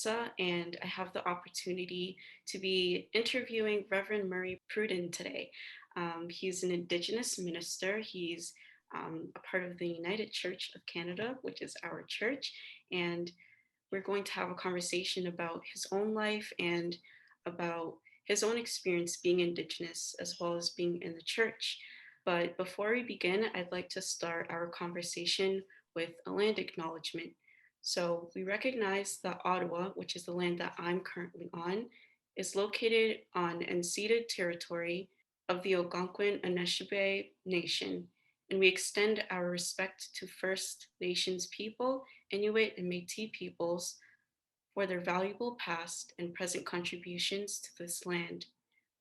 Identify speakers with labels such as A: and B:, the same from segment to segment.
A: Mensah, and I have the opportunity to be interviewing Reverend Murray Pruden today. He's an Indigenous minister. He's a part of the United Church of Canada, which is our church, and we're going to have a conversation about his own life and about his own experience being Indigenous as well as being in the church. But before we begin, I'd like to start our conversation with a land acknowledgement. So we recognize that Ottawa, which is the land that I'm currently on, is located on unceded territory of the Algonquin Anishinaabe Nation, and we extend our respect to First Nations people, Inuit and Métis peoples for their valuable past and present contributions to this land.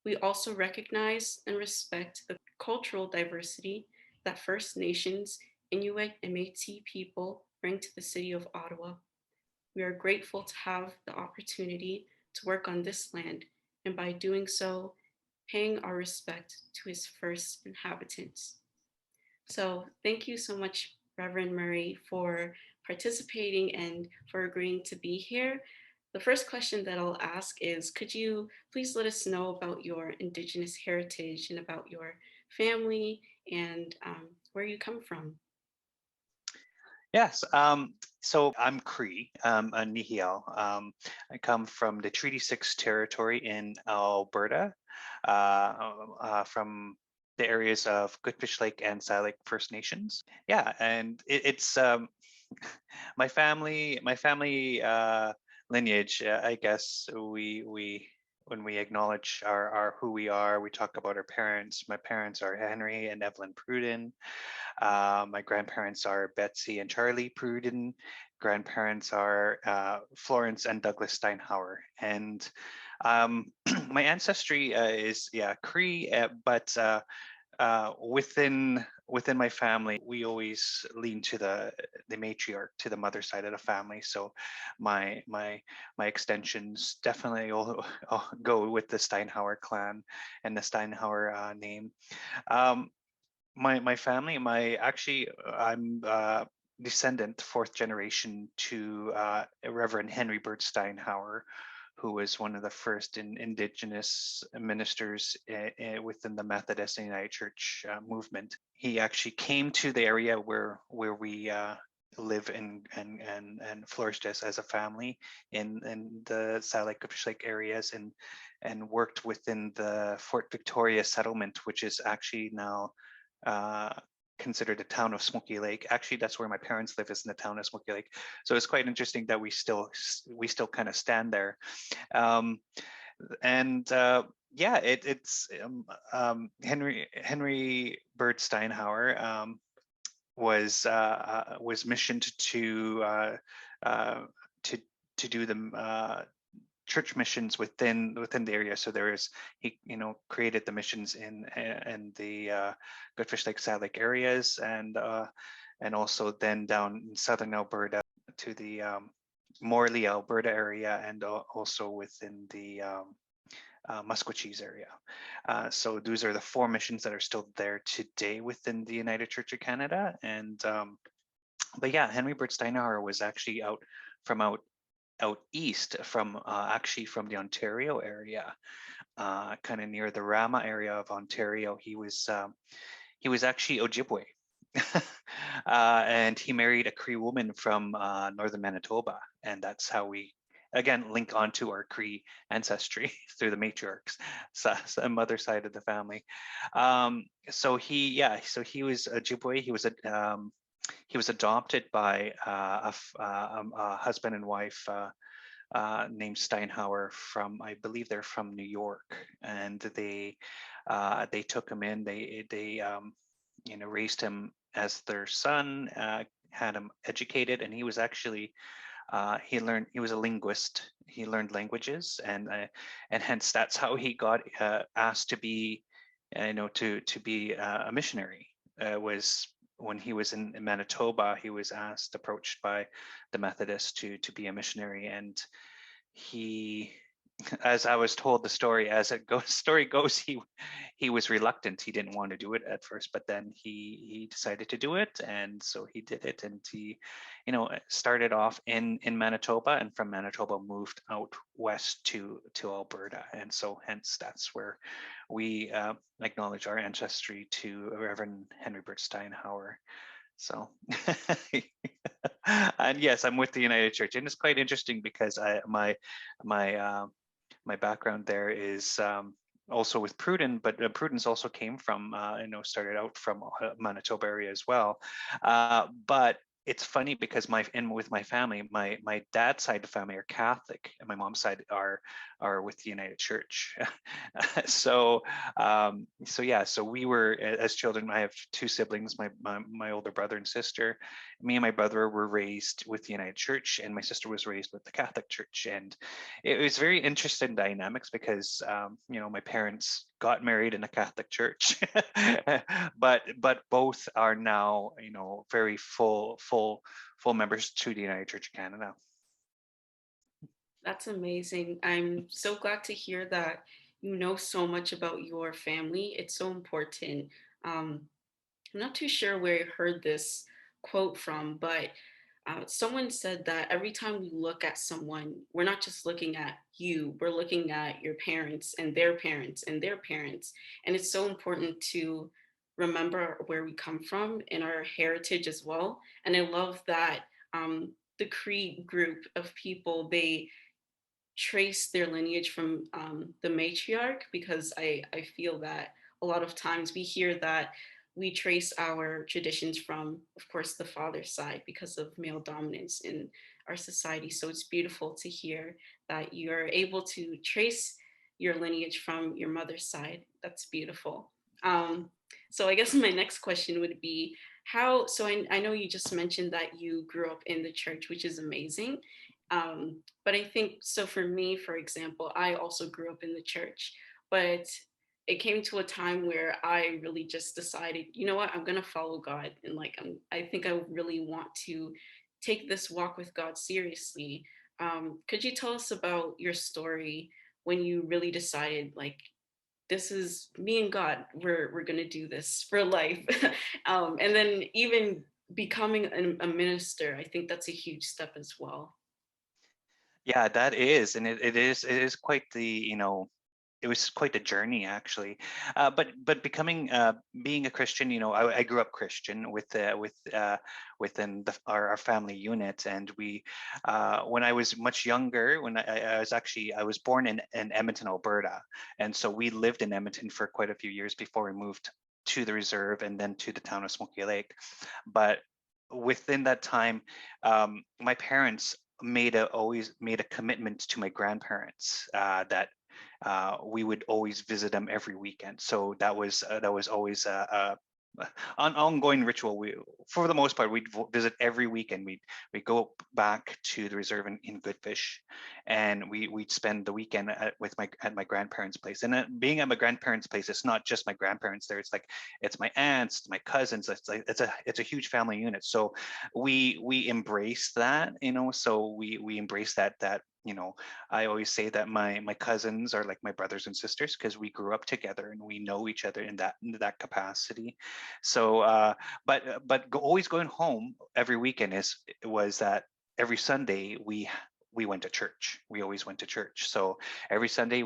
A: We also recognize and respect the cultural diversity that First Nations, Inuit, and Métis people bring to the city of Ottawa. We are grateful to have the opportunity to work on this land, and by doing so, paying our respect to its first inhabitants. So thank you so much, Reverend Murray, for participating and for agreeing to be here. The first question that I'll ask is, could you please let us know about your Indigenous heritage and about your family and where you come from?
B: Yes. So I'm Cree, a Nehiyaw. I come from the Treaty 6 territory in Alberta, from the areas of Goodfish Lake and Silent First Nations. Yeah, and it's my family lineage. I guess we when we acknowledge our who we are, we talk about our parents. My parents are Henry and Evelyn Pruden. My grandparents are Betsy and Charlie Pruden. Grandparents are Florence and Douglas Steinhauer. And my ancestry is Cree, but within my family, we always lean to the matriarch, to the mother side of the family. So my extensions definitely all go with the Steinhauer clan and the Steinhauer name. Um, my family, my actually I'm descendant, fourth generation to Reverend Henry Bird Steinhauer, who was one of the first Indigenous ministers within the Methodist and United Church movement. He actually came to the area where we live and flourished as a family in the Silent Lake areas, and worked within the Fort Victoria settlement, which is actually now uh, considered a town of Smoky Lake. Actually, that's where my parents live, is in the town of Smoky Lake. So it's quite interesting that we still kind of stand there. Um, and yeah, it's Henry Bird Steinhauer was missioned uh, to to do the church missions within the area. So there is, he created the missions in the Goodfish Lake, Sad Lake areas, and also then down in southern Alberta to the Morley, Alberta area, and also within the Musquecheese area. So those are the four missions that are still there today within the United Church of Canada. And but yeah, Henry Bert Steinhauer was actually out east from actually from the Ontario area, kind of near the Rama area of Ontario. He was actually Ojibwe, and he married a Cree woman from northern Manitoba, and that's how we again link onto our Cree ancestry through the matriarchs, so mother side of the family. So he was Ojibwe. He was adopted by a husband and wife named Steinhauer from, I believe they're from New York, and they took him in. They raised him as their son, had him educated, and he was actually he was a linguist. He learned languages, and hence that's how he got asked to be to be a missionary. Was when he was in Manitoba, he was approached by the Methodists to be a missionary, and he as I was told the story, as it goes, story goes, he was reluctant. He didn't want to do it at first, but then he decided to do it, and so he did it. And he, started off in Manitoba, and from Manitoba moved out west to Alberta, and so hence that's where we acknowledge our ancestry to Reverend Henry Bert Steinhauer. So, and yes, I'm with the United Church, and it's quite interesting because my my background there is also with Pruden, but Pruden's also came from, started out from Manitoba area as well. But it's funny because with my family, my dad's side of the family are Catholic, and my mom's side are with the United Church. so so yeah, so we were as children. I have two siblings, my older brother and sister. Me and my brother were raised with the United Church, and my sister was raised with the Catholic Church, and it was very interesting dynamics because my parents got married in a Catholic church, but both are now very full members to the United Church of Canada.
A: That's amazing. I'm so glad to hear that you know so much about your family. It's so important. Um, I'm not too sure where I heard this quote from, but someone said that every time we look at someone, we're not just looking at you, we're looking at your parents and their parents and their parents. And it's so important to remember where we come from and our heritage as well. And I love that the Cree group of people, they trace their lineage from the matriarch, because I feel that a lot of times we hear that we trace our traditions from, of course, the father's side because of male dominance in our society. So it's beautiful to hear that you're able to trace your lineage from your mother's side. That's beautiful. Um, so I guess my next question would be how, so I know you just mentioned that you grew up in the church, which is amazing. But I think so for me, for example, I also grew up in the church, but it came to a time where I really just decided, you know what, I'm gonna follow God, and like I think I really want to take this walk with God seriously. Could you tell us about your story when you really decided, like, this is me and God, we're gonna do this for life, and then even becoming a minister, I think that's a huge step as well.
B: Yeah, that is, and it is quite the it was quite the journey actually. But becoming being a Christian, I grew up Christian within our family unit, and we when I was much younger, when I was born in Edmonton, Alberta, and so we lived in Edmonton for quite a few years before we moved to the reserve and then to the town of Smoky Lake. But within that time, my parents always made a commitment to my grandparents that we would always visit them every weekend. So that was always an ongoing ritual. For the most part, we'd visit every weekend. We'd go back to the reserve in Goodfish, and we'd spend the weekend at my grandparents' place. And being at my grandparents' place, it's not just my grandparents there. It's my aunts, my cousins. It's a huge family unit. So we embrace that. So we embrace that. I always say that my cousins are like my brothers and sisters because we grew up together and we know each other in that capacity. So, always going home every weekend was that every Sunday we went to church. We always went to church. So every Sunday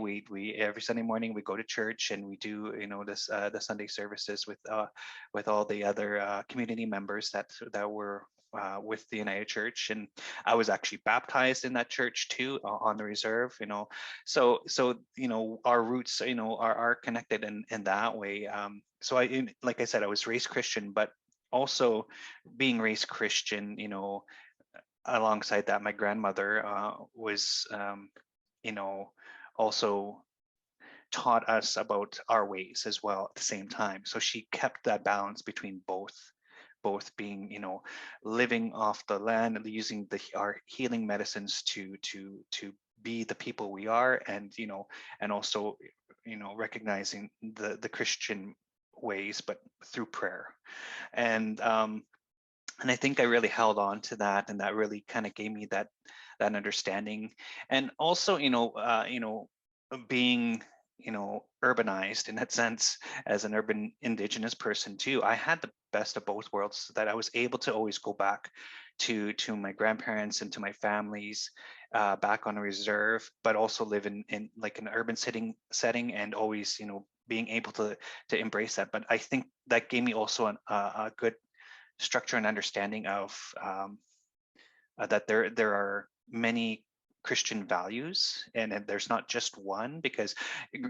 B: every Sunday morning we go to church and we do this the Sunday services with all the other community members that were with the United Church, and I was actually baptized in that church too, on the reserve. So our roots are connected in that way. So like I said, I was raised Christian, but also being raised Christian, alongside that, my grandmother was also taught us about our ways as well at the same time. So she kept that balance between both being living off the land and using our healing medicines to be the people we are, and also recognizing the Christian ways, but through prayer. And I think I really held on to that, and that really kind of gave me that understanding. And also, being, urbanized in that sense, as an urban Indigenous person too, I had the best of both worlds, that I was able to always go back to my grandparents and to my families, back on a reserve, but also live in like an urban setting, and always, being able to embrace that. But I think that gave me also a good structure and understanding of, that there are many Christian values, and there's not just one. Because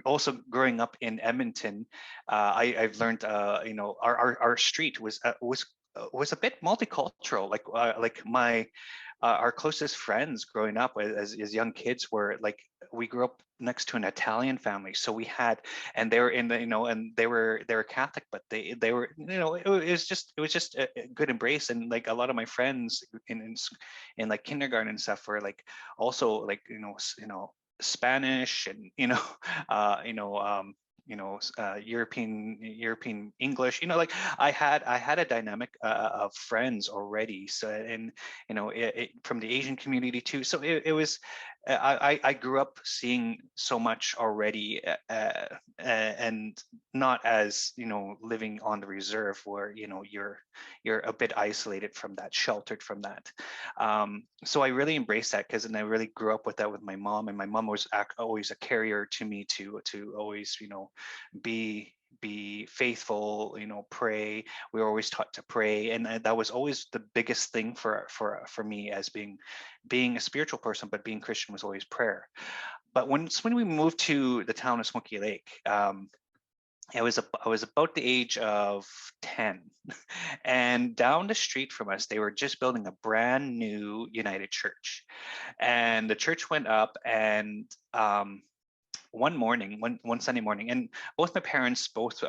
B: also growing up in Edmonton, I've learned, our street was a bit multicultural. Like my our closest friends growing up as young kids were like, we grew up next to an Italian family, so we had, and they were in the, and they were Catholic, but they were, it was just a good embrace. And like a lot of my friends in like kindergarten and stuff were like also like, Spanish, and European English. Like I had a dynamic, of friends already. So, and from the Asian community too. So it was, I grew up seeing so much already, and not as, living on the reserve, where you're a bit isolated from that, sheltered from that. So I really embraced that, because, and I really grew up with that with my mom. And my mom was always a carrier to me to always, be faithful, pray. We were always taught to pray, and that was always the biggest thing for me, as being a spiritual person, but being Christian was always prayer. But when we moved to the town of Smoky Lake, I was about the age of 10, and down the street from us, they were just building a brand new United Church, and the church went up. And one morning, one Sunday morning, and both my parents both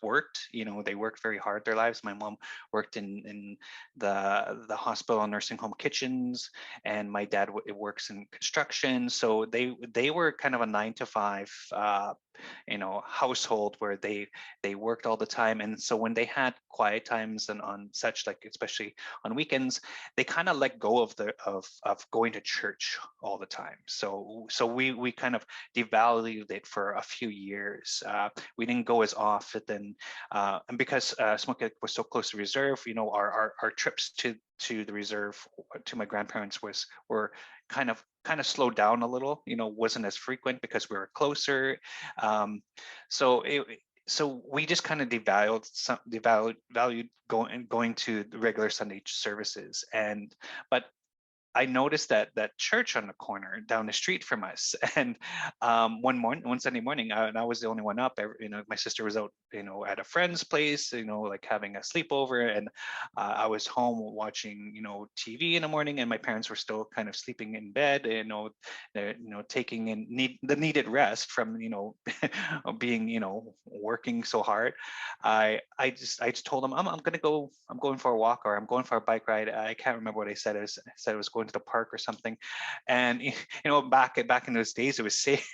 B: worked. They worked very hard their lives. My mom worked in the hospital and nursing home kitchens, and my dad works in construction. So they were kind of a 9 to 5, household, where they worked all the time. And so when they had quiet times, and on such, like especially on weekends, they kind of let go of going to church all the time. So we kind of devalued it for a few years. We didn't go as often, and because Smoky Lake was so close to reserve, our trips to the reserve, to my grandparents, were kind of slowed down a little. Wasn't as frequent because we were closer. um, so we just kind of valued going to the regular Sunday services. But I noticed that church on the corner down the street from us. And one Sunday morning, and I was the only one up. My sister was out, at a friend's place, like having a sleepover, and I was home watching, TV in the morning, and my parents were still kind of sleeping in bed, taking in the needed rest from, being, working so hard. I just told them, I'm going for a walk, or I'm going for a bike ride. I can't remember what I said. I said I was going to the park or something. And back in those days, it was safe,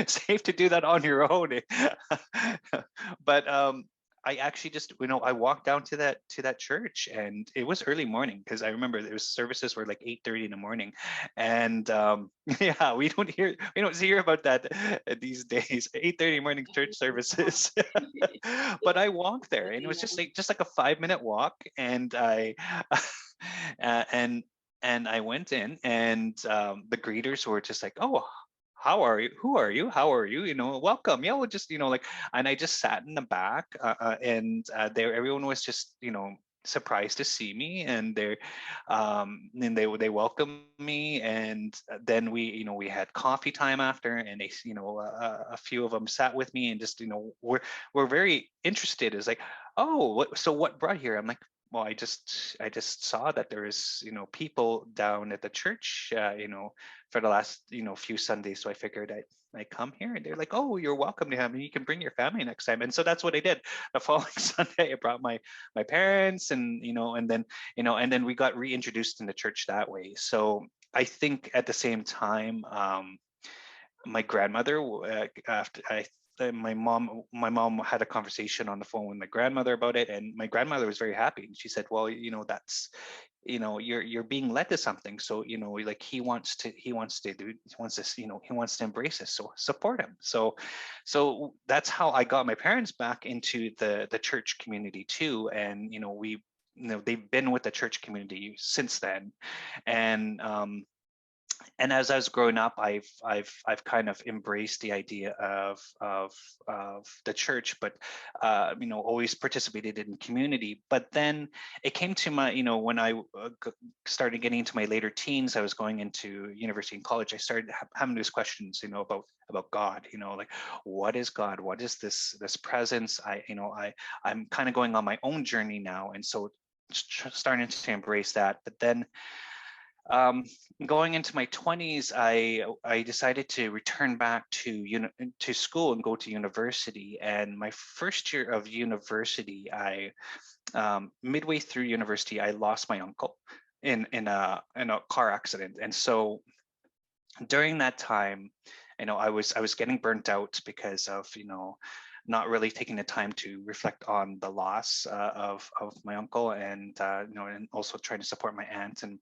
B: safe to do that on your own. But I actually just, I walked down to that church, and it was early morning, because I remember there was services were like 8:30 in the morning. And yeah, we don't hear about that these days. 8:30 morning church services. But I walked there, and it was just like a 5-minute walk. And I and I went in, and the greeters were just like, "Oh, how are you? Who are you? How are you? Welcome. Yeah, we'll just, like." And I just sat in the back, and there, everyone was just, surprised to see me. And they welcomed me. And then we had coffee time after, and a few of them sat with me, and just, we're very interested. It's like, "Oh, what brought you here?" I'm like, "Well, I just saw that there is, people down at the church, for the last, few Sundays. So I figured I come here." And they're like, "Oh, you're welcome to have me. You can bring your family next time." And so that's what I did. The following Sunday, I brought my parents, and and then we got reintroduced in the church that way. So I think at the same time, my grandmother, after my mom had a conversation on the phone with my grandmother about it, and my grandmother was very happy. And she said, well, that's, you're being led to something. So, like he wants this, he wants to embrace this. So support him. So that's how I got my parents back into the church community too. And, they've been with the church community since then. And as I was growing up, I've kind of embraced the idea of the church, but always participated in community. But then it came to my, when I started getting into my later teens, I was going into university and college. I started having these questions, about God. Like, what is God? What is this presence? I'm kind of going on my own journey now, and so starting to embrace that. But then going into my 20s, I decided to return back to school and go to university. And my first year of university, I midway through university, I lost my uncle in a car accident. And so during that time, I was getting burnt out because of not really taking the time to reflect on the loss of my uncle, and and also trying to support my aunt and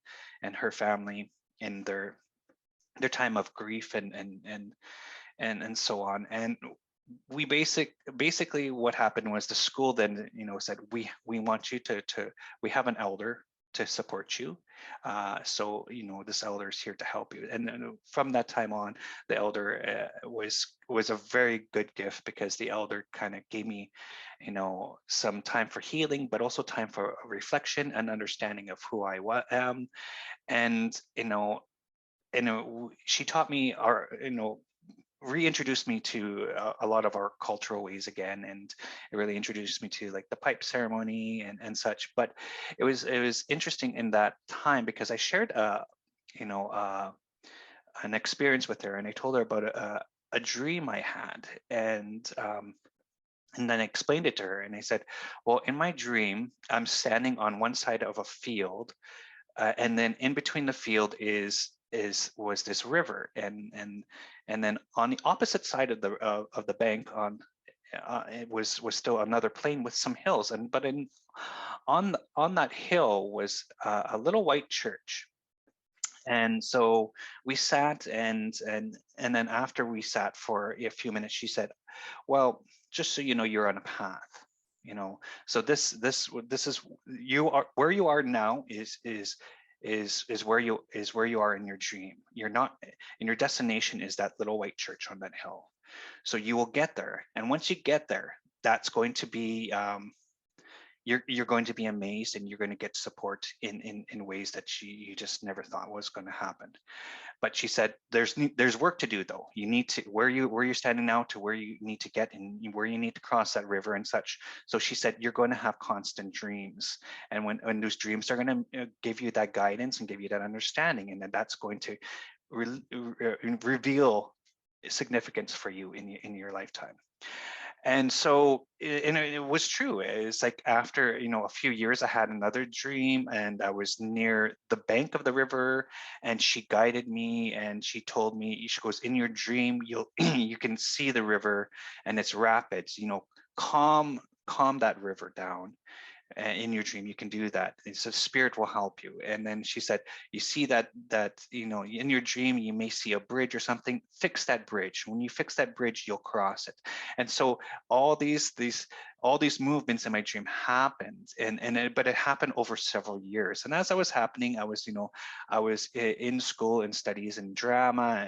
B: her family in their time of grief and so on. And basically what happened was the school then said, we want you to we have an elder to support you, so this elder is here to help you. And then from that time on, the elder was a very good gift, because the elder kind of gave me some time for healing, but also time for reflection and understanding of who I am. And she taught me, or reintroduced me to a lot of our cultural ways again, and it really introduced me to like the pipe ceremony and such. But it was interesting in that time, because I shared an experience with her, and I told her about a dream I had, and then I explained it to her, and I said, well, in my dream, I'm standing on one side of a field, and then in between the field was this river, and then on the opposite side of the bank, it was still another plain with some hills, but on that hill was a little white church. And so we sat, and then after we sat for a few minutes, she said, well, just so you know, you're on a path, so this is, you are where you are now is where you are in your dream. You're not, and your destination is that little white church on that hill. So you will get there, and once you get there, that's going to be you're going to be amazed, and you're going to get support in ways that you just never thought was going to happen. But she said, there's work to do, though. You need to, where you're standing now to where you need to get, and where you need to cross that river and such. So she said, you're going to have constant dreams, and when those dreams are going to give you that guidance and give you that understanding, and then that's going to reveal significance for you in your lifetime. And so it was true. It's like after a few years, I had another dream, and I was near the bank of the river, and she guided me, and she told me, she goes, in your dream, you can see the river and its rapids, calm that river down. In your dream, you can do that. So spirit will help you. And then she said, you see that in your dream, you may see a bridge or something. Fix that bridge. When you fix that bridge, you'll cross it. And so all these movements in my dream happened, but it happened over several years. And as I was happening, I was in school and studies in drama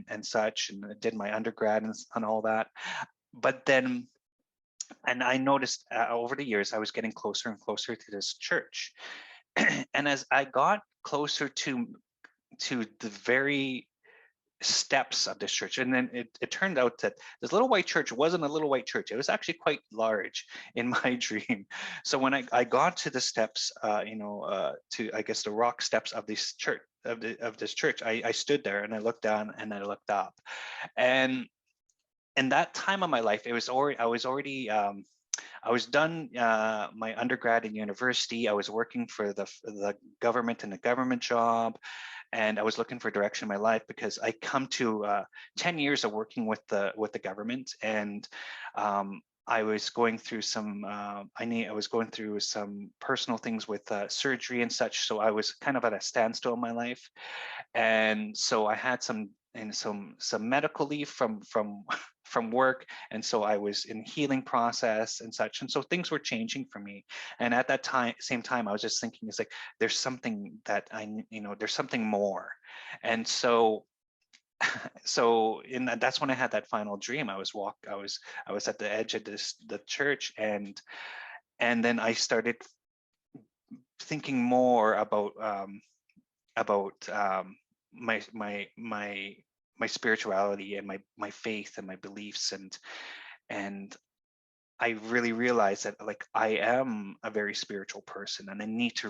B: and such, and did my undergrad and all that. But then, and I noticed over the years, I was getting closer and closer to this church. And as I got closer to the very steps of this church, and then it turned out that this little white church wasn't a little white church. It was actually quite large in my dream. So when I got to the steps, to, I guess, the rock steps of this church, of this church, I stood there, and I looked down, and I looked up. And in that time of my life, I was done my undergrad in university. I was working for the government in a government job, and I was looking for direction in my life, because I come to 10 years of working with the government, and I was going through some I was going through some personal things with surgery and such, so I was kind of at a standstill in my life. And so I had some medical leave from from work, and so I was in healing process and such, and so things were changing for me. And at that same time, I was just thinking, it's like, there's something that there's something more. And so that's when I had that final dream. I was at the edge of the church, and then I started thinking more about my spirituality and my faith and my beliefs, and I really realized that, like, I am a very spiritual person, and I need to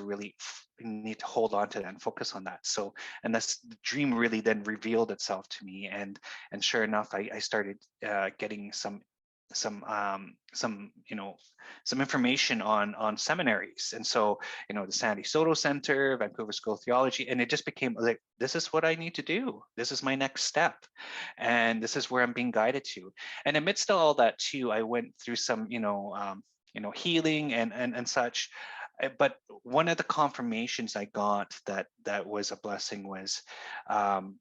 B: hold on to that and focus on that. So, and that's the dream really then revealed itself to me, and sure enough, I started getting some some information on seminaries. And so, the Sandy Soto Center, Vancouver School of Theology, and it just became like, this is what I need to do, this is my next step, and this is where I'm being guided to. And amidst all that too, I went through some healing and such. But one of the confirmations I got that was a blessing was,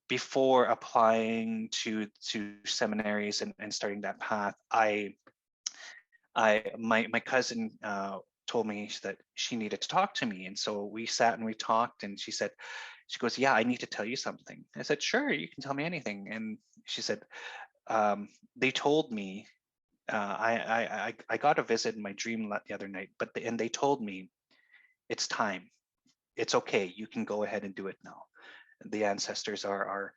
B: before applying to seminaries and starting that path, my cousin told me that she needed to talk to me, and so we sat and we talked, and she goes, "Yeah, I need to tell you something." I said, "Sure, you can tell me anything." And she said, "They told me, I got a visit in my dream the other night, and they told me it's time. It's okay. You can go ahead and do it now. The ancestors are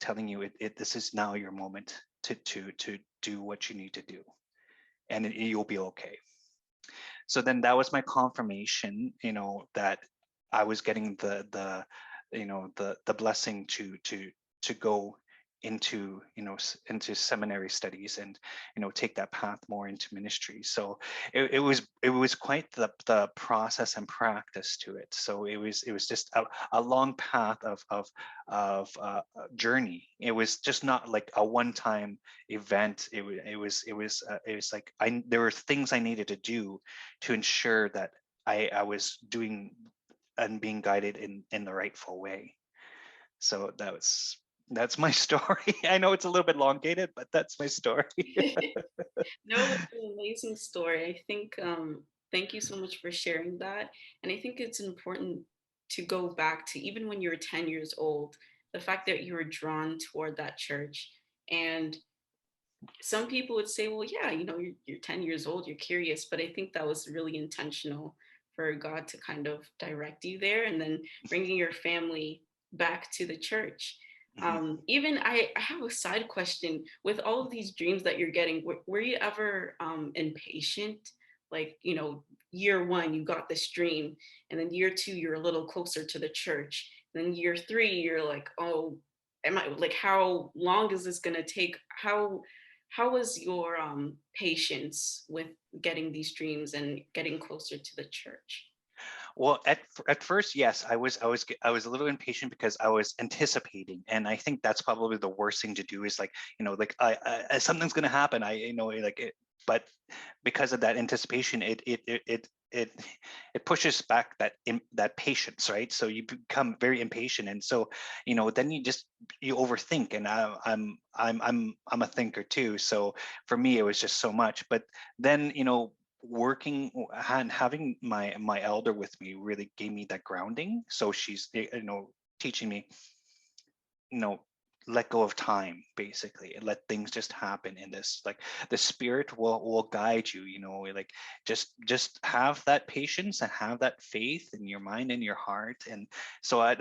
B: telling you this is now your moment to do what you need to do, and you'll be okay." So then that was my confirmation, that I was getting the blessing to go into into seminary studies, and take that path more into ministry. So it was quite the process and practice to it. So it was just a long path of journey. It was just not like a one-time event. It was like, there were things I needed to do to ensure that I was doing and being guided in the rightful way. So that's my story. I know it's a little bit elongated, but that's my story.
A: No, it's an amazing story. I think, thank you so much for sharing that. And I think it's important to go back to even when you were 10 years old, the fact that you were drawn toward that church. And some people would say, well, yeah, you're 10 years old, you're curious. But I think that was really intentional for God to kind of direct you there, and then bringing your family back to the church.
B: Mhm.
A: Even I have a side question. With all of these dreams that you're getting, were you ever impatient? Like, year one, you got this dream, and then year two, you're a little closer to the church. And then year three, you're like, oh, am I, like, how long is this gonna take? How was your patience with getting these dreams and getting closer to the church?
B: Well, at first, yes, I was a little impatient because I was anticipating, and I think that's probably the worst thing to do, is like, like, something's going to happen. Like it, but because of that anticipation, it pushes back that patience, right? So you become very impatient, and so then you overthink, and I'm a thinker too. So for me, it was just so much. But then working and having my elder with me really gave me that grounding. So she's teaching me, you know let go of time, basically, and let things just happen in this, like, the spirit will guide you, like, just have that patience and have that faith in your mind and your heart. And so I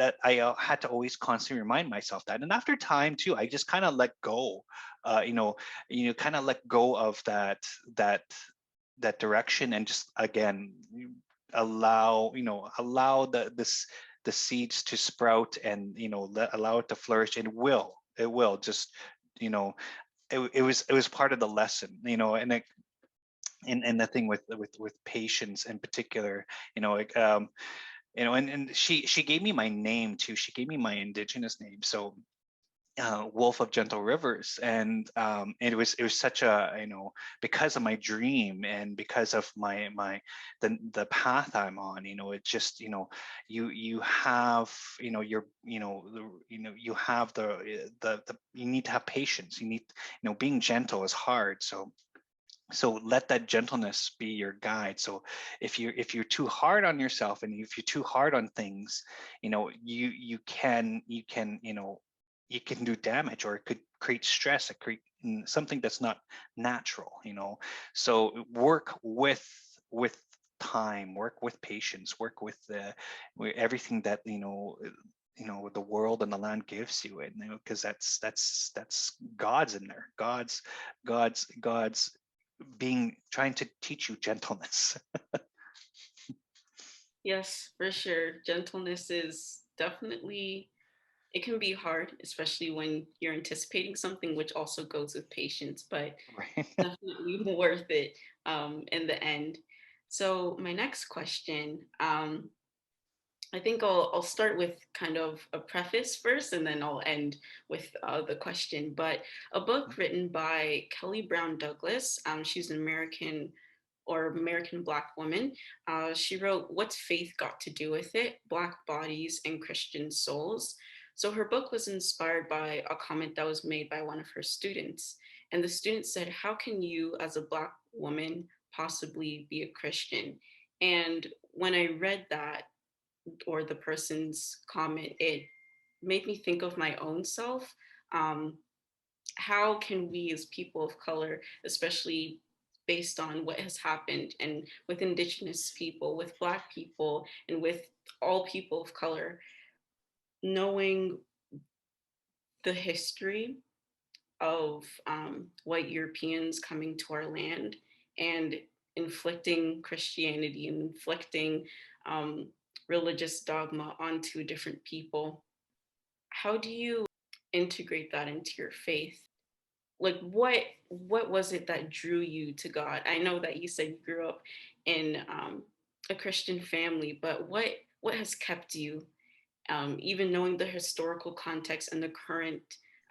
B: had to always constantly remind myself that. And after time too, I just kind of let go, kind of let go of that direction, and just, again, allow the seeds to sprout, and allow it to flourish. And it will just, you know it was part of the lesson, and and the thing with patience in particular, like, and she gave me my name too. She gave me my indigenous name. So Wolf of Gentle Rivers, and it was such a, because of my dream and because of the path I'm on. It just, you have, you have the you need to have patience. You need, being gentle is hard. So let that gentleness be your guide. So if you're too hard on yourself, and if you're too hard on things, you can do damage, or it could create stress, it create something that's not natural. So work with time, work with patience, work with everything that the world and the land gives you, and because that's God's in there. God's being, trying to teach you gentleness.
A: Yes, for sure. Gentleness is definitely, it can be hard, especially when you're anticipating something, which also goes with patience, but
B: Right.
A: definitely worth it in the end. So my next question, I think I'll start with kind of a preface first, and then I'll end with the question. But a book written by Kelly Brown Douglas, she's an American Black woman. She wrote "What's Faith Got to Do with It? Black Bodies and Christian Souls." So her book was inspired by a comment that was made by one of her students, and the student said, "How can you, as a Black woman, possibly be a Christian?" And when I read that, or the person's comment, it made me think of my own self. Um, how can we, as people of color, especially based on what has happened and with Indigenous people, with Black people, and with all people of color, knowing the history of white Europeans coming to our land and inflicting Christianity and inflicting um, religious dogma onto different people, how do you integrate that into your faith? Like what was it that drew you to God? I know that you said you grew up in a Christian family, but what has kept you, even knowing the historical context and the current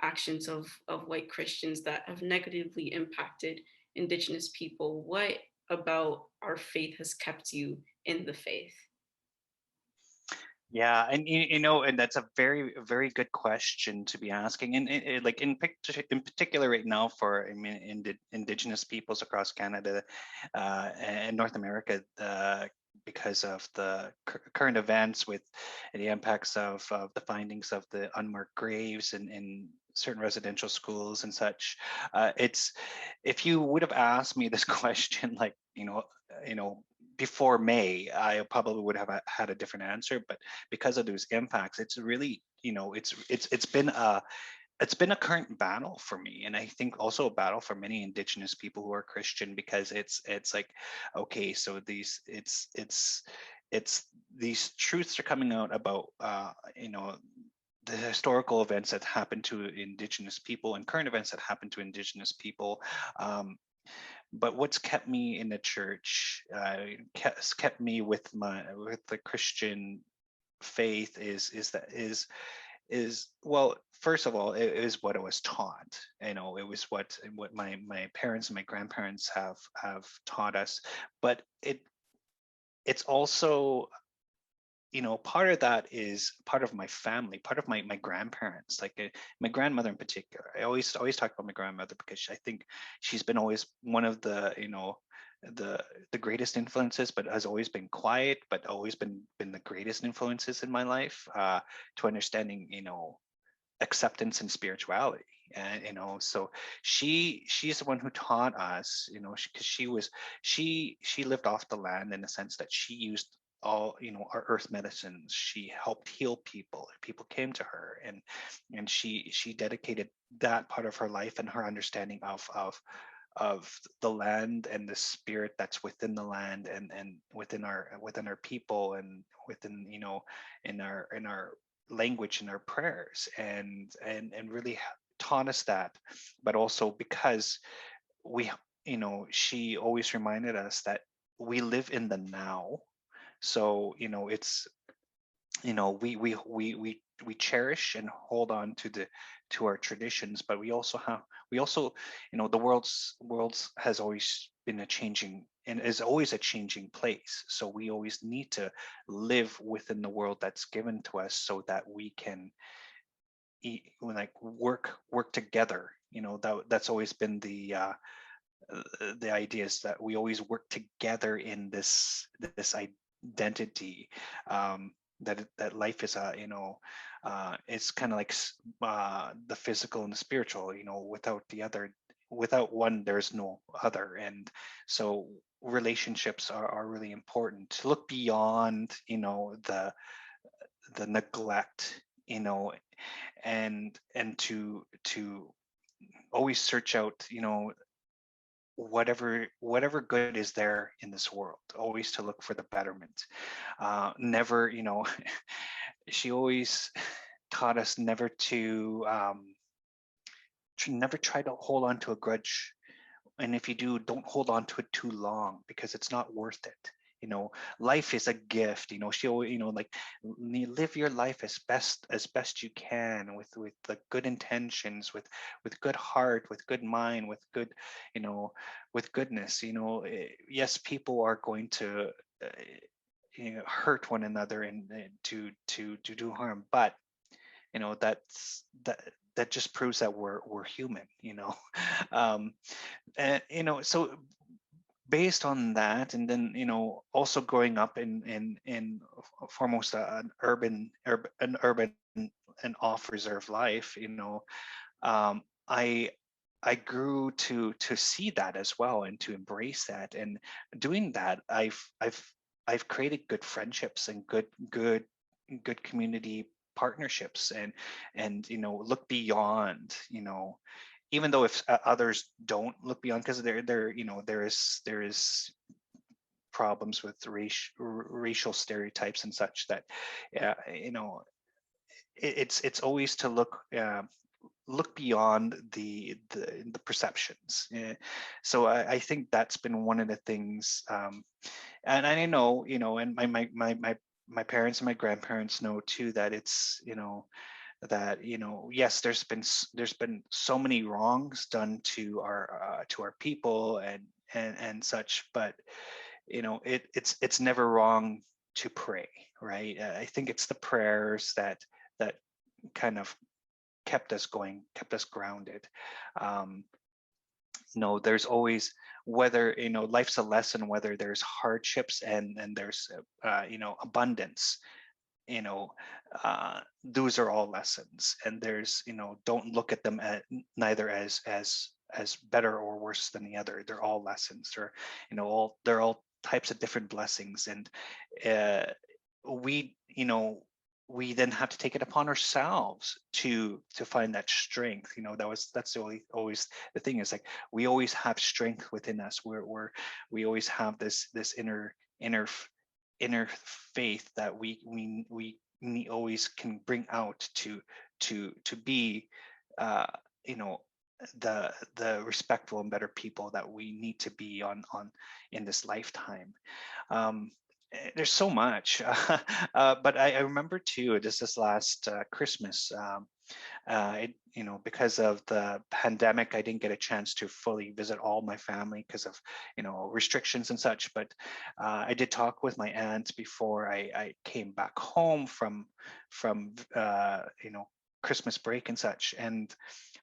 A: actions of white Christians that have negatively impacted Indigenous people? What about our faith has kept you in the faith?
B: Yeah, and and that's a very, very good question to be asking. And like in particular right now, for, I mean, Indigenous peoples across Canada and North America, because of the current events with the impacts of the findings of the unmarked graves in certain residential schools and such. It's If you would have asked me this question, like, before May, I probably would have had a different answer. But because of those impacts, it's really, it's been a current battle for me, and I think also a battle for many Indigenous people who are Christian, because it's like, okay, so it's these truths are coming out about the historical events that happen to Indigenous people and current events that happen to Indigenous people. But what's kept me in the church, kept me with the Christian faith, is well, first of all, it is what I was taught. It was what my parents and my grandparents have taught us. But it's also, part of that is part of my family, part of my grandparents, like my grandmother in particular. I always talk about my grandmother, because I think she's been always one of the greatest influences, but has always been quiet, but always been the greatest influences in my life, to understanding, acceptance and spirituality. And so she's the one who taught us, because she lived off the land, in the sense that she used all, our earth medicines. She helped heal people. People came to her, and she dedicated that part of her life and her understanding of the land and the spirit that's within the land, and within our people, and within, in our language, in our prayers, and really taught us that. But also because we she always reminded us that we live in the now. So it's we cherish and hold on to our traditions, but we also, the world's has always been a changing and is always a changing place. So we always need to live within the world that's given to us, so that we can like work together. That's always been the idea, is that we always work together in this identity, that life is it's kind of like the physical and the spiritual. Without the other, without one, there's no other. And so relationships are really important, to look beyond the neglect, and to always search out, whatever good is there in this world, always to look for the betterment. Never, she always taught us never to never try to hold on to a grudge, and if you do, don't hold on to it too long, because it's not worth it. Life is a gift. She always, like, live your life as best you can, with the good intentions, with good heart, with good mind, with good, you know with goodness. Yes, people are going to hurt one another, and to do harm, but that just proves that we're human. um and so based on that, and then also growing up in foremost an urban and off reserve life. um i I grew to see that as well, and to embrace that. And doing that, I've created good friendships and good community partnerships, and look beyond, even though if others don't look beyond, because there there is problems with racial stereotypes and such, that it's always to look beyond the perceptions. So I think that's been one of the things. And I know, and my parents and my grandparents know too, that it's, that yes, there's been so many wrongs done to our people, and such. But it's never wrong to pray, right? I think it's the prayers that kind of kept us going, kept us grounded. um there's always, whether life's a lesson, whether there's hardships and there's abundance. you know those are all lessons, and there's, don't look at them neither as better or worse than the other. They're all lessons. They're all types of different blessings. And uh, we you know we then have to take it upon ourselves to find that strength. That's the only, always the thing, is like, we always have strength within us. We always have this inner inner faith that always can bring out to be, uh, you know the respectful and better people that we need to be on in this lifetime. There's so much. But I remember too, just this last Christmas, because of the pandemic, I didn't get a chance to fully visit all my family because of, restrictions and such. But I did talk with my aunt before I came back home from Christmas break and such. And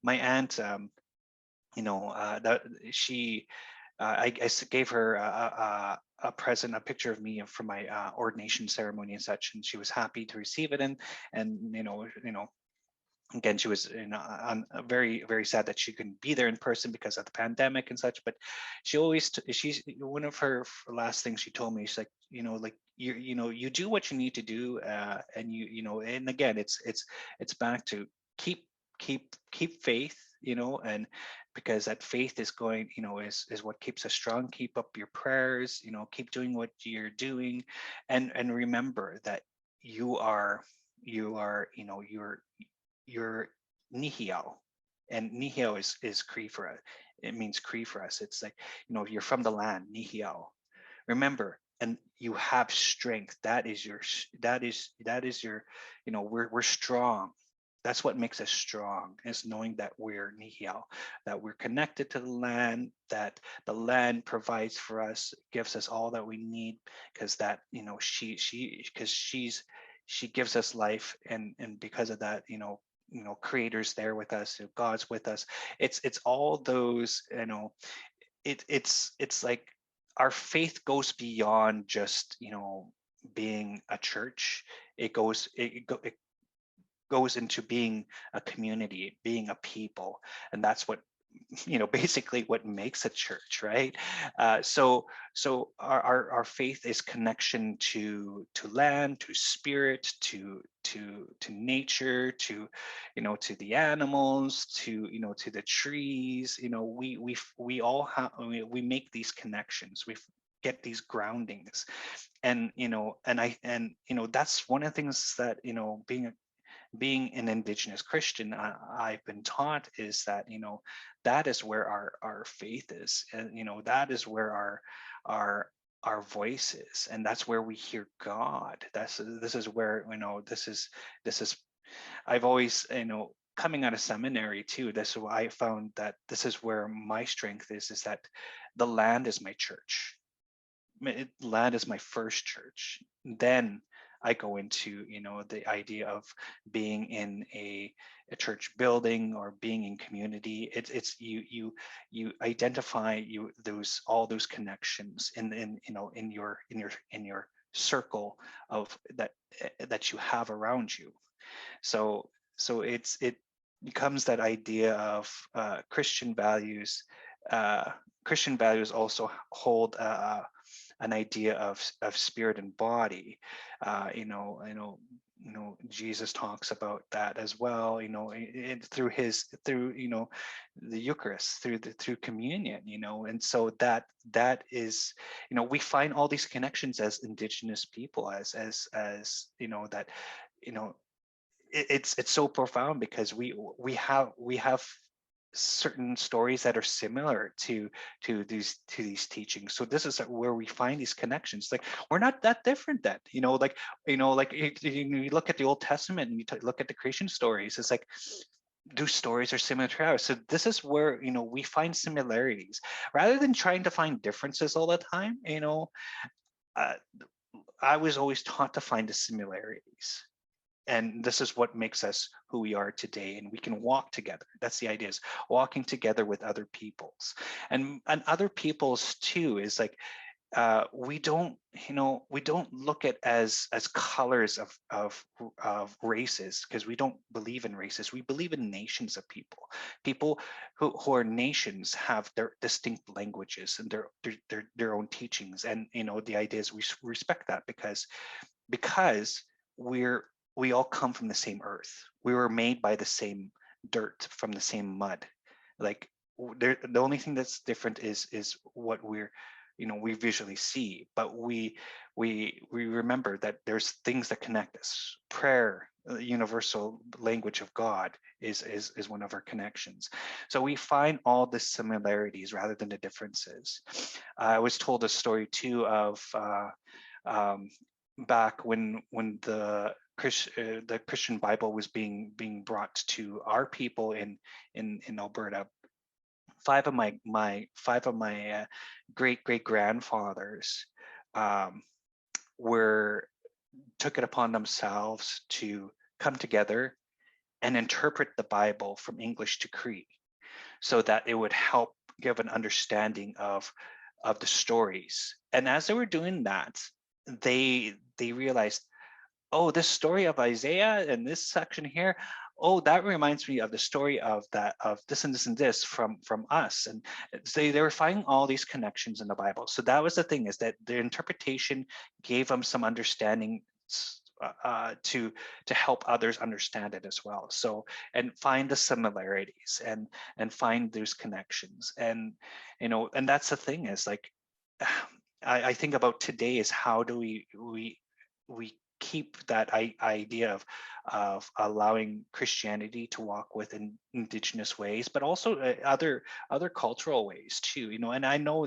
B: my aunt, that she gave her a present, a picture of me from my ordination ceremony and such, and she was happy to receive it. And again, she was, very very sad that she couldn't be there in person because of the pandemic and such. But she's, one of her last things she told me, she's like, like, you do what you need to do, and and again, it's back to keep faith, and because that faith is going, is what keeps us strong. Keep up your prayers, keep doing what you're doing, and remember that you are you're Nehiyaw. And Nehiyaw is Cree for us. It means Cree for us. It's like, you're from the land, Nehiyaw. Remember, and you have strength. That is your your, we're strong. That's what makes us strong, is knowing that we're Nehiyaw, that we're connected to the land, that the land provides for us, gives us all that we need, because that, because she gives us life, and because of that, creator's there with us, God's with us. It's all those, it's like our faith goes beyond just, being a church. It goes into being a community, being a people, and that's what, basically what makes a church, right? So our faith is connection to land, to spirit, to nature, to the animals, to the trees. We all have, we make these connections, we get these groundings. And that's one of the things that, being an Indigenous Christian, I've been taught, is that, that is where our faith is, and that is where our voice is, and that's where we hear God. This is where, this is I've always, coming out of seminary too, this is why I found that this is where my strength is that the land is my church. Land is my first church. Then I go into, the idea of being in a church building or being in community. It's you identify all those connections in your circle of that you have around you. So it becomes that idea of Christian values. Christian values also hold an idea of spirit and body. Jesus talks about that as well. Through the Eucharist, through communion. And so that is, we find all these connections as Indigenous people, as that you know it's so profound, because we have certain stories that are similar to these teachings. So this is where we find these connections. Like, we're not that different. That you look at the Old Testament and look at the creation stories. It's like, those stories are similar to ours. So this is where we find similarities rather than trying to find differences all the time. Uh, I was always taught to find the similarities, and this is what makes us who we are today, and we can walk together. That's the idea, is walking together with other peoples, and other peoples too. Is like, we don't look at as colors of races, because we don't believe in races. We believe in nations of people who are nations, have their distinct languages and their own teachings. And the idea is we respect that, because we're we all come from the same earth. We were made by the same dirt, from the same mud. Like, the only thing that's different is what we visually see. But we remember that there's things that connect us. Prayer, the universal language of God, is one of our connections. So we find all the similarities rather than the differences. I was told a story too of um, back when the Christian Bible was being brought to our people in Alberta. Five of my great grandfathers um, were took it upon themselves to come together and interpret the Bible from English to Cree, so that it would help give an understanding of the stories. And as they were doing that, they realized, oh, this story of Isaiah and this section here, oh, that reminds me of the story of this and this and this from us. And so they were finding all these connections in the Bible. So that was the thing, is that the interpretation gave them some understanding to help others understand it as well. So, and find the similarities and find those connections. And that's the thing, is like, I think about today is, how do we keep that idea of allowing Christianity to walk within indigenous ways, but also other cultural ways too. And I know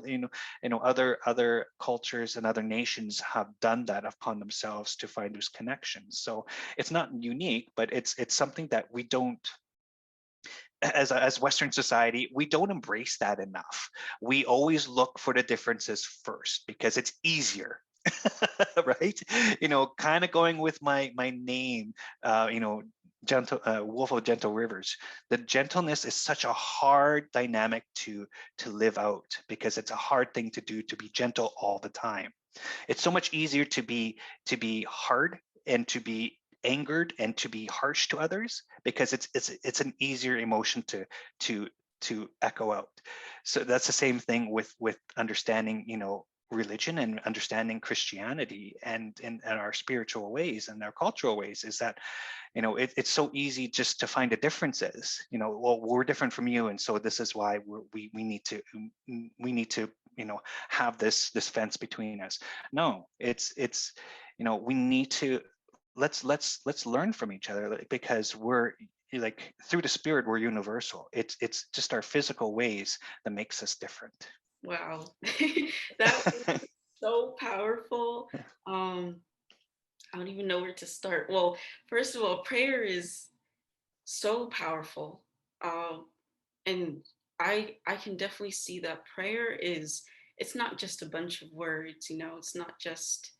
B: other cultures and other nations have done that upon themselves to find those connections. So it's not unique, but it's something that we don't, as Western society, we don't embrace that enough. We always look for the differences first because it's easier. Right, kind of going with my name, gentle, Wolf of Gentle Rivers. The gentleness is such a hard dynamic to live out, because it's a hard thing to do, to be gentle all the time. It's so much easier to be hard and to be angered and to be harsh to others, because it's an easier emotion to to echo out. So that's the same thing with understanding, religion and understanding Christianity and our spiritual ways and our cultural ways, is that it's so easy just to find the differences. Well, we're different from you, and so this is why we need to have this fence between us. No, it's we need to, let's learn from each other, because we're, like, through the spirit, we're universal. It's just our physical ways that makes us different.
A: Wow. That was so powerful. Um, I don't even know where to start. Well, first of all, prayer is so powerful. And I can definitely see that prayer is, it's not just a bunch of words, it's not just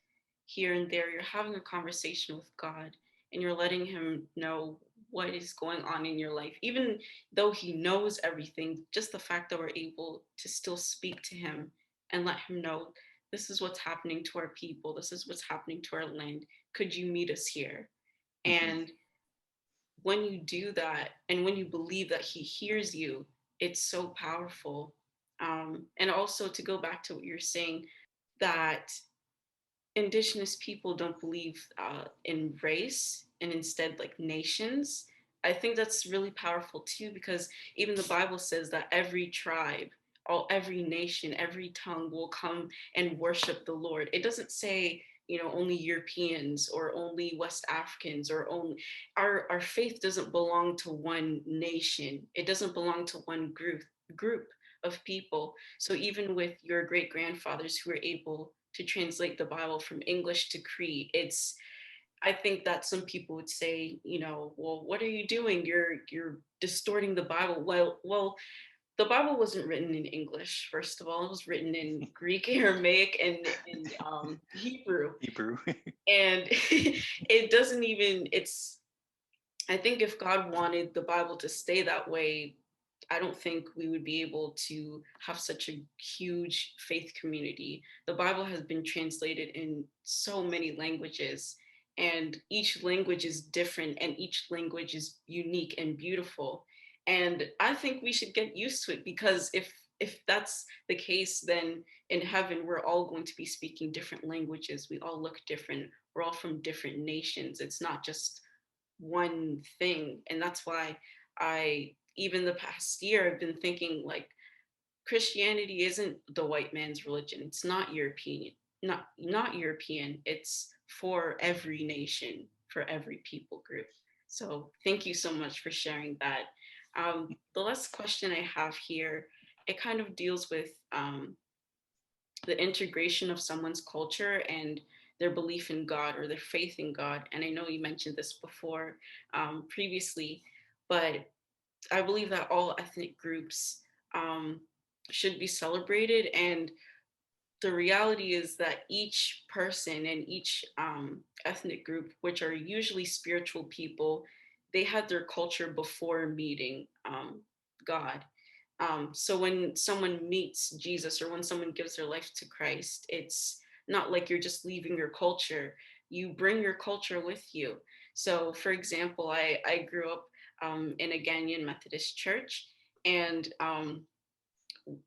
A: here and there. You're having a conversation with God, and you're letting him know what is going on in your life. Even though he knows everything, just the fact that we're able to still speak to him and let him know, this is what's happening to our people, this is what's happening to our land. Could you meet us here?
B: Mhm.
A: And when you do that, and when you believe that he hears you, it's so powerful. And also, to go back to what you're saying, that indigenous people don't believe in race, and instead like nations. I think that's really powerful too, because even the Bible says that every tribe, every nation, every tongue will come and worship the Lord. It doesn't say, only Europeans or only West Africans, or only, our faith doesn't belong to one nation. It doesn't belong to one group of people. So even with your great grandfathers who were able to translate the Bible from English to Cree, I think that some people would say, well, what are you doing? You're distorting the Bible. Well, the Bible wasn't written in English. First of all, it was written in Greek, Aramaic, and Hebrew.
B: Hebrew.
A: And it doesn't even. It's. I think if God wanted the Bible to stay that way, I don't think we would be able to have such a huge faith community. The Bible has been translated in so many languages, and each language is different, and each language is unique and beautiful. And I think we should get used to it, because if that's the case, then in heaven we're all going to be speaking different languages. We all look different. We're all from different nations. It's not just one thing. And that's why even the past year, I've been thinking, like, Christianity isn't the white man's religion. It's not European, not European. It's for every nation, for every people group. So thank you so much for sharing that. The last question I have here, it kind of deals with the integration of someone's culture and their belief in God, or their faith in God. And I know you mentioned this before, previously, but I believe that all ethnic groups um, should be celebrated. And the reality is that each person and each ethnic group, which are usually spiritual people, they had their culture before meeting God. So when someone meets Jesus, or when someone gives their life to Christ, it's not like you're just leaving your culture. You bring your culture with you. So, for example, I grew up in a Ghanaian Methodist church, and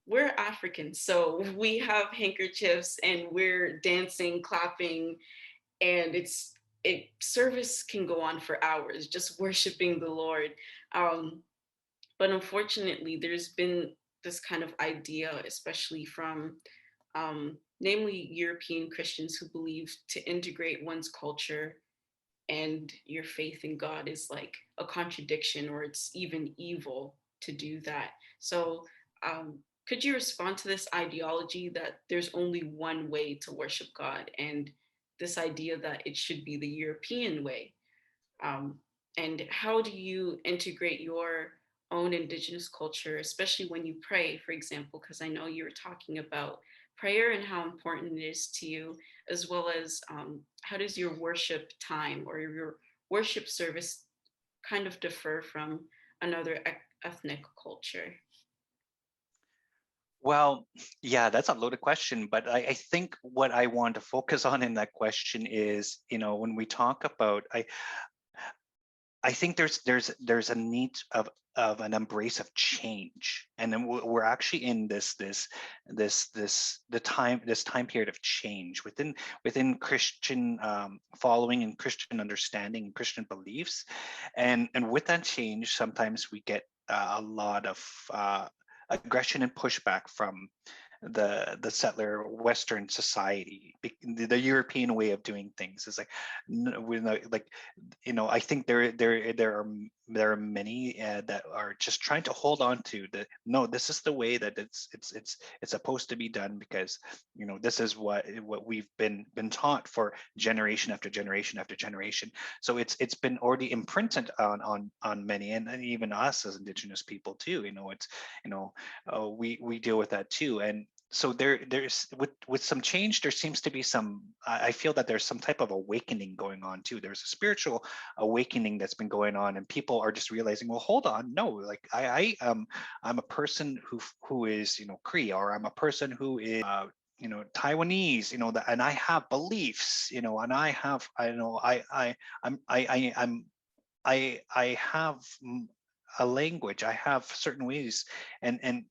A: we're African, so we have handkerchiefs, and we're dancing, clapping, and service can go on for hours, just worshiping the Lord. Um, but unfortunately, there's been this kind of idea, especially from namely European Christians who believe to integrate one's culture and your faith in God is like a contradiction or it's even evil to do that. So, could you respond to this ideology that there's only one way to worship God and this idea that it should be the European way? Um, and how do you integrate your own Indigenous culture, especially when you pray, for example? Because I know you were talking about prayer and how important it is to you, as well as how does your worship time or your worship service kind of differ from another ethnic culture?
B: Well, yeah, that's a loaded question, but I think what I want to focus on in that question is, when we talk about, I think there's a need of an embrace of change, and then we're actually in this time period of change within Christian following and Christian understanding and Christian beliefs, and with that change, sometimes we get a lot of aggression and pushback from the settler Western society. The European way of doing things is like, we're not, like, I think there are many that are just trying to hold on to the, no, this is the way that it's supposed to be done, because this is what we've been taught for generation after generation after generation. So it's been already imprinted on many, and even us as Indigenous people too. It's we deal with that too. And so there's with some change, there seems to be some, I feel that there's some type of awakening going on too. There's a spiritual awakening that's been going on, and people are just realizing, well, hold on, no, like I'm a person who is Cree, or I'm a person who is Taiwanese, and I have beliefs, and I have, I have a language, I have certain ways, and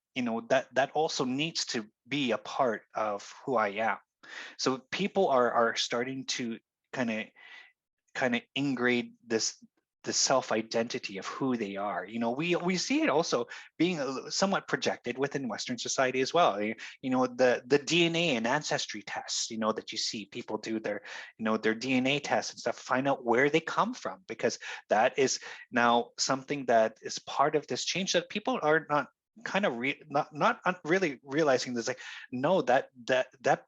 B: that also needs to be a part of who I am. So people are starting to kind of ingrate this self identity of who they are. We see it also being somewhat projected within Western society as well. The DNA and ancestry tests, that you see people do their DNA tests and stuff, find out where they come from, because that is now something that is part of this change that people are not not really realizing. There's like, no, that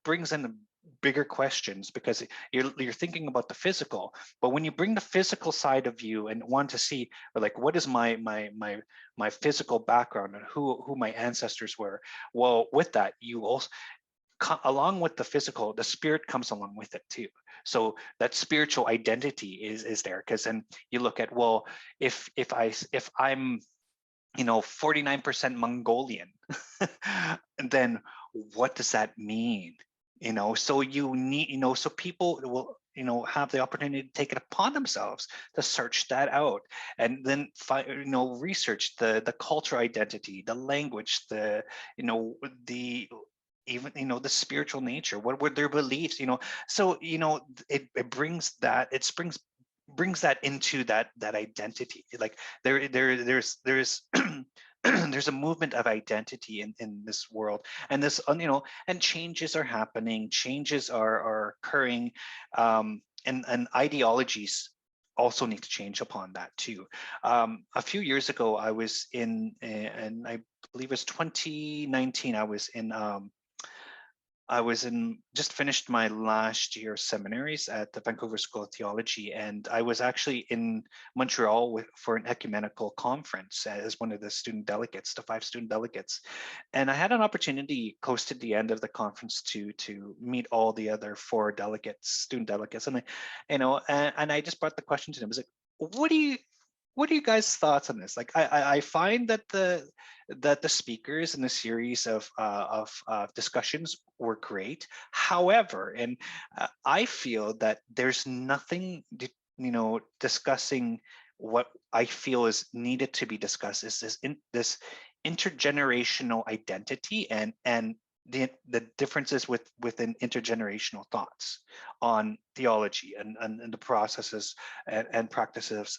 B: brings in bigger questions, because you're thinking about the physical, but when you bring the physical side of you and want to see, like, what is my physical background and who my ancestors were, well, with that, you also, along with the physical, the spirit comes along with it too. So that spiritual identity is there, because then you look at, well, if I'm 49% Mongolian, then what does that mean? So you need, so people will, have the opportunity to take it upon themselves to search that out, and then research the cultural identity, the language, the even the spiritual nature, what were their beliefs, so it brings that, brings that into that identity. Like there's there's a movement of identity in this world, and this and changes are happening, changes are occurring, and ideologies also need to change upon that too. A few years ago, I was and I believe it was 2019, I was just finished my last year of seminaries at the Vancouver School of Theology, and I was actually in Montreal for an ecumenical conference as one of the student delegates, the 5 student delegates. And I had an opportunity close to the end of the conference to meet all the other 4 delegates, student delegates, and and I just brought the question to them. I was like, what are you guys' thoughts on this? Like, I find that the speakers in the series of discussions were great. However, and I feel that there's nothing, discussing what I feel is needed to be discussed, is this intergenerational identity, and the differences within intergenerational thoughts on theology, and the processes and practices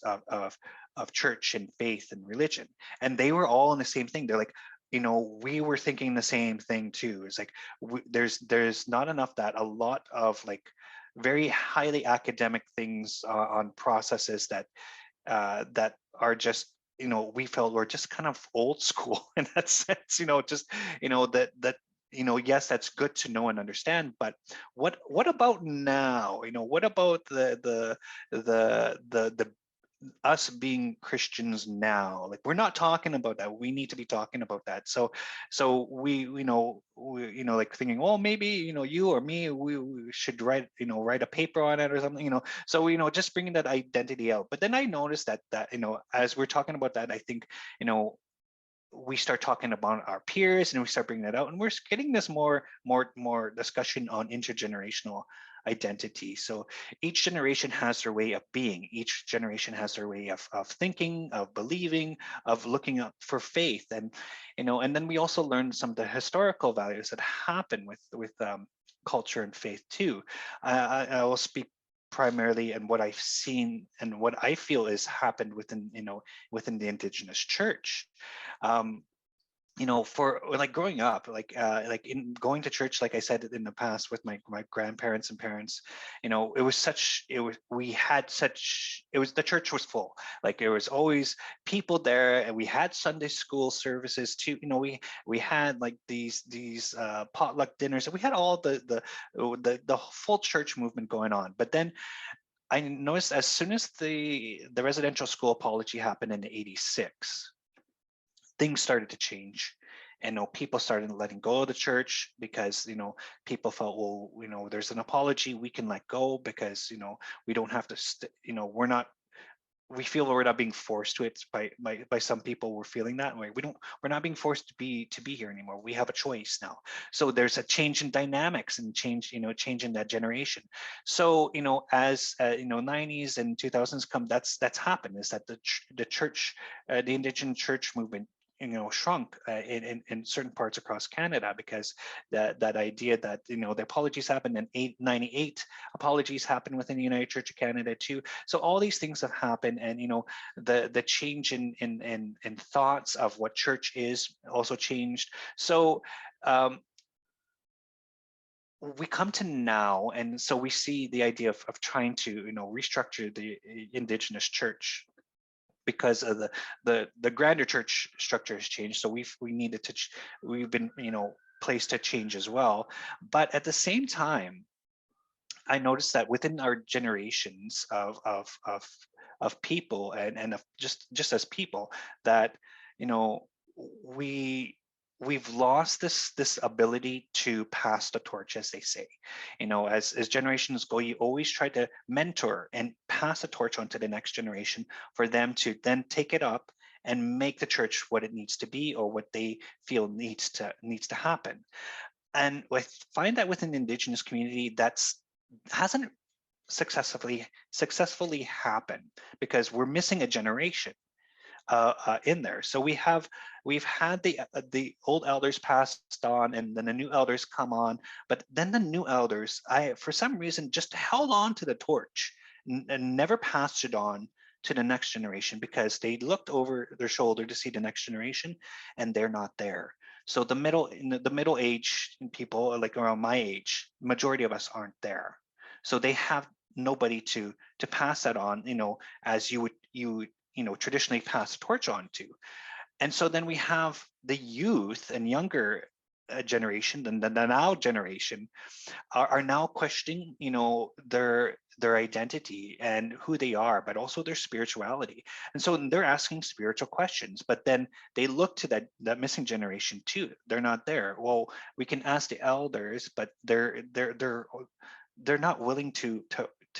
B: of church and faith and religion. And they were all in the same thing. They're like, we were thinking the same thing too. It's like there's not enough that a lot of like very highly academic things on processes that are just we felt were just kind of old school in that sense. Just that yes, that's good to know and understand, but what about now? What about the us being Christians now? Like, we're not talking about that. We need to be talking about that. So like thinking, well, maybe you or me, we should write a paper on it or something. So just bringing that identity out. But then I noticed that as we're talking about that, I think we start talking about our peers and we start bringing that out, and we're getting this more discussion on intergenerational identity. So each generation has their way of being, each generation has their way of thinking, of believing, of looking up for faith. And then we also learn some of the historical values that happen with culture and faith too. I will speak primarily and what I've seen and what I feel is happened within the Indigenous church. um, for like growing up, like in going to church, like I said in the past with my grandparents and parents, it was the church was full. Like there was always people there, and we had Sunday school services too. We had like these potluck dinners, and we had all the full church movement going on. But then I noticed as soon as the residential school apology happened in '86, things started to change. And people started letting go of the church because people felt, well, there's an apology, we can let go because we don't have to we feel we're not being forced to it by some people. We're feeling that way. We're not being forced to be here anymore. We have a choice now. So there's a change in dynamics and change in that generation. So as 90s and 2000s come, that's happened, is that the church, the Indigenous church movement shrunk in certain parts across Canada, because that idea that the apologies happened in 98, apologies happened within the United Church of Canada too. So all these things have happened, and the change in thoughts of what church is also changed. So we come to now, and so we see the idea of trying to restructure the Indigenous church, because of the grander church structure has changed. So we've been placed to change as well. But at the same time, I noticed that within our generations of people, and of just as people, that we we've lost this ability to pass the torch, as they say. As generations go, you always try to mentor and pass the torch on to the next generation for them to then take it up and make the church what it needs to be, or what they feel needs to happen. And I find that within the Indigenous community, that's hasn't successfully happened, because we're missing a generation in there. So we've had the old elders passed on, and then the new elders come on, but then the new elders, for some reason, just held on to the torch and never passed it on to the next generation, because they looked over their shoulder to see the next generation, and they're not there. So the middle age people, like around my age, majority of us aren't there. So they have nobody to pass that on, as you would traditionally pass the torch on to. And so then we have the youth and younger generation, and the now generation are now questioning their identity and who they are, but also their spirituality. And so they're asking spiritual questions, but then they look to that missing generation too. They're not there. Well, we can ask the elders, but they're not willing to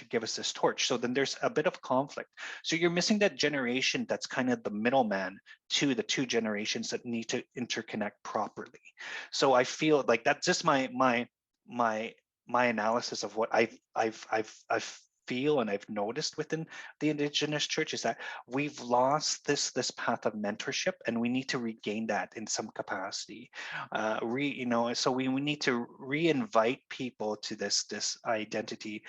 B: give us this torch. So then there's a bit of conflict. So you're missing that generation that's kind of the middleman to the two generations that need to interconnect properly. So I feel like that's just my analysis of what I've feel and I've noticed within the Indigenous church, is that we've lost this path of mentorship, and we need to regain that in some capacity. So we need to re-invite people to this identity,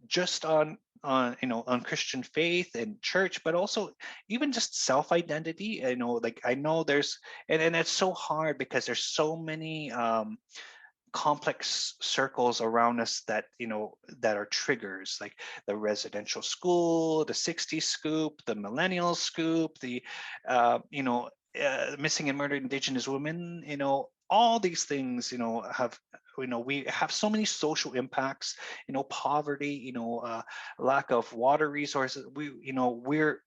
B: just on on Christian faith and church, but also even just self-identity. Like I know there's and it's so hard because there's so many complex circles around us that that are triggers, like the residential school, the 60s scoop, the millennial scoop, the missing and murdered Indigenous women. All these things have we have so many social impacts, poverty, lack of water resources. We're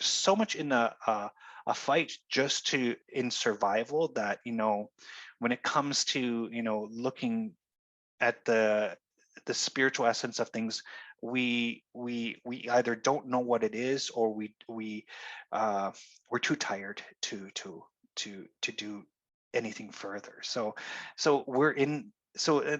B: so much in a fight just to in survival that when it comes to looking at the spiritual essence of things, we either don't know what it is, or we're too tired to do anything further. So we're in so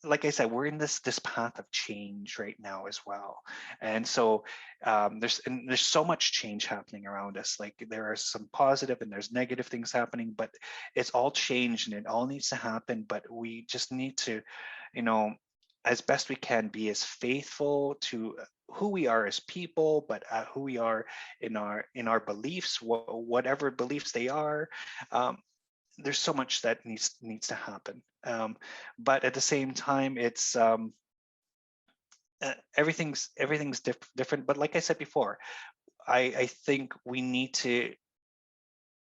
B: like I said, we're in this path of change right now as well. And so there's so much change happening around us. Like there are some positive and there's negative things happening, but it's all change and it all needs to happen. But we just need to, you know, as best we can, be as faithful to who we are as people, but who we are in our beliefs, whatever beliefs they are. Um, there's so much that needs to happen, but at the same time, it's everything's different. But like I said before, I think we need to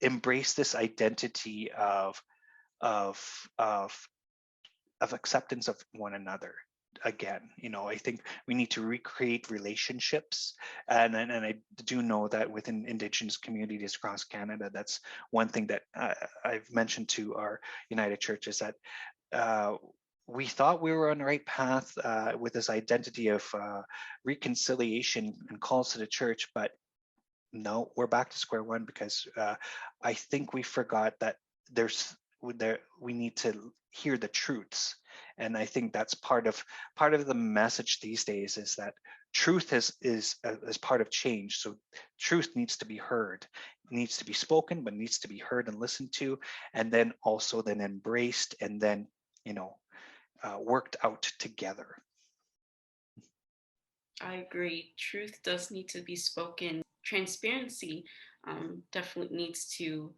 B: embrace this identity of of of acceptance of one another again. I think we need to recreate relationships, and I do know that within Indigenous communities across Canada, that's one thing that I've mentioned to our United Church, is that uh, we thought we were on the right path with this identity of reconciliation and calls to the church, but no, we're back to square one, because I think we forgot that there's we need to hear the truths. And I think that's part of the message these days, is that truth is part of change. So truth needs to be heard, needs to be spoken, but needs to be heard and listened to, and then also then embraced, and then worked out together.
A: I agree. Truth does need to be spoken. Transparency definitely needs to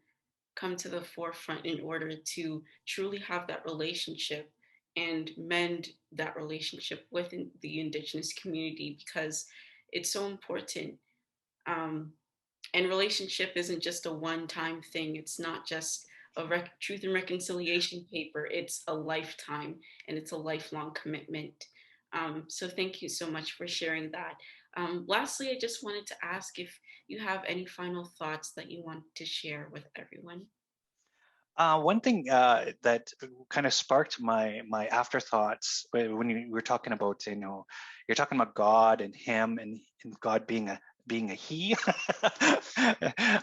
A: come to the forefront in order to truly have that relationship and mend that relationship within the Indigenous community, because it's so important. Um, and relationship isn't just a one-time thing. It's not just a truth and reconciliation paper. It's a lifetime, and it's a lifelong commitment. So thank you so much for sharing that. Lastly, I just wanted to ask if you have any final thoughts that you want to share with everyone.
B: One thing that kind of sparked my afterthoughts when you were talking about, you're talking about God and Him, and God being a He.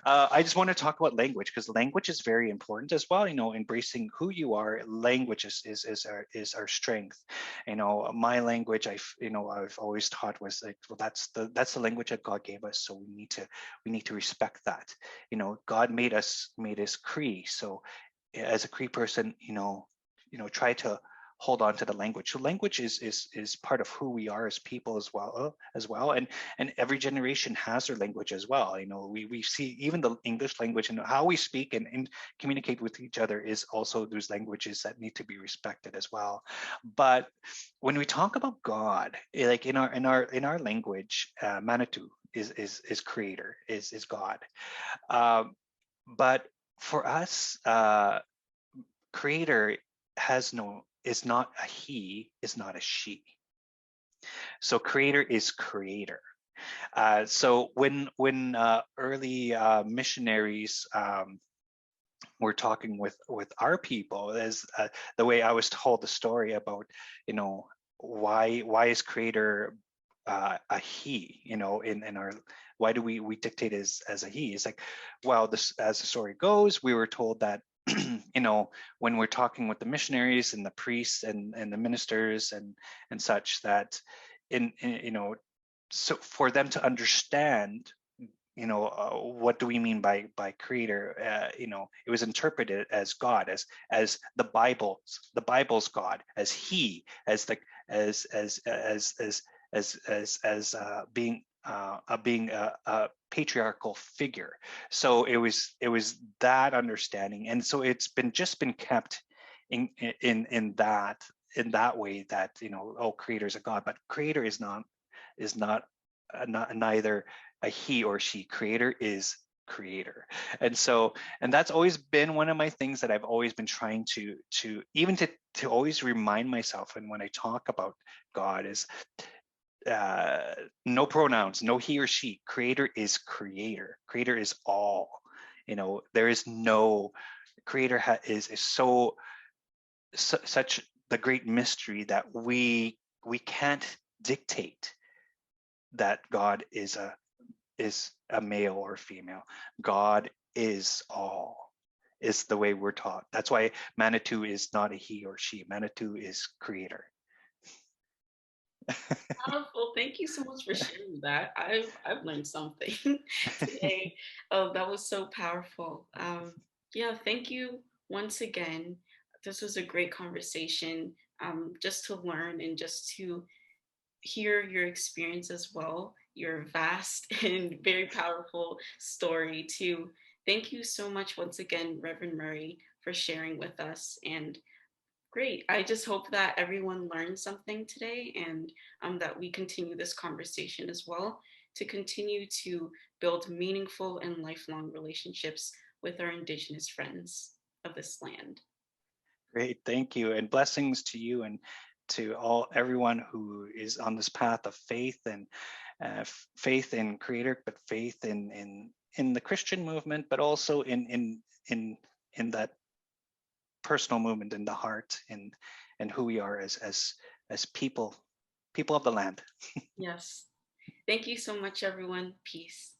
B: I just want to talk about language, because language is very important as well. Embracing who you are. Language is our strength. My language, I've always taught was like, well, that's the language that God gave us, so we need to respect that. God made us Cree, so as a Cree person, try to hold on to the language. So language is part of who we are as people as well, and every generation has their language as well. We see even the English language, and how we speak and communicate with each other is also those languages that need to be respected as well. But when we talk about God, like in our language, Manitou is creator, is God. Um, but for us, creator is not a he, is not a she. So creator is creator. So when early missionaries were talking with our people, as the way I was told the story about, why is creator a he, in our, why do we dictate as a he? It's like, well, this, as the story goes, we were told that when we're talking with the missionaries and the priests and the ministers and such, that so for them to understand, what do we mean by creator, it was interpreted as God, as the Bible's God, as he, as the as being a patriarchal figure. So it was that understanding, and so it's been kept in that way, that oh, creator is a god, but creator is not neither a he or she. Creator is creator. And that's always been one of my things that I've always been trying to always remind myself. And when I talk about God, is no pronouns, no he or she. Creator is creator. Creator is all. There is no creator is such the great mystery that we can't dictate that God is a male or female. God is all, is the way we're taught. That's why Manitou is not a he or she. Manitou is creator.
A: Well, thank you so much for sharing that. I've learned something today. Oh, that was so powerful. Yeah, thank you once again. This was a great conversation. Just to learn and just to hear your experience as well, your vast and very powerful story too. Thank you so much once again, Reverend Murray, for sharing with us. And great. I just hope that everyone learned something today, and that we continue this conversation as well to continue to build meaningful and lifelong relationships with our Indigenous friends of this land.
B: Great, thank you, and blessings to you and to everyone who is on this path of faith, and faith in Creator, but faith in the Christian movement, but also in that personal movement in the heart, and who we are as people of the land.
A: Yes. Thank you so much, everyone. Peace.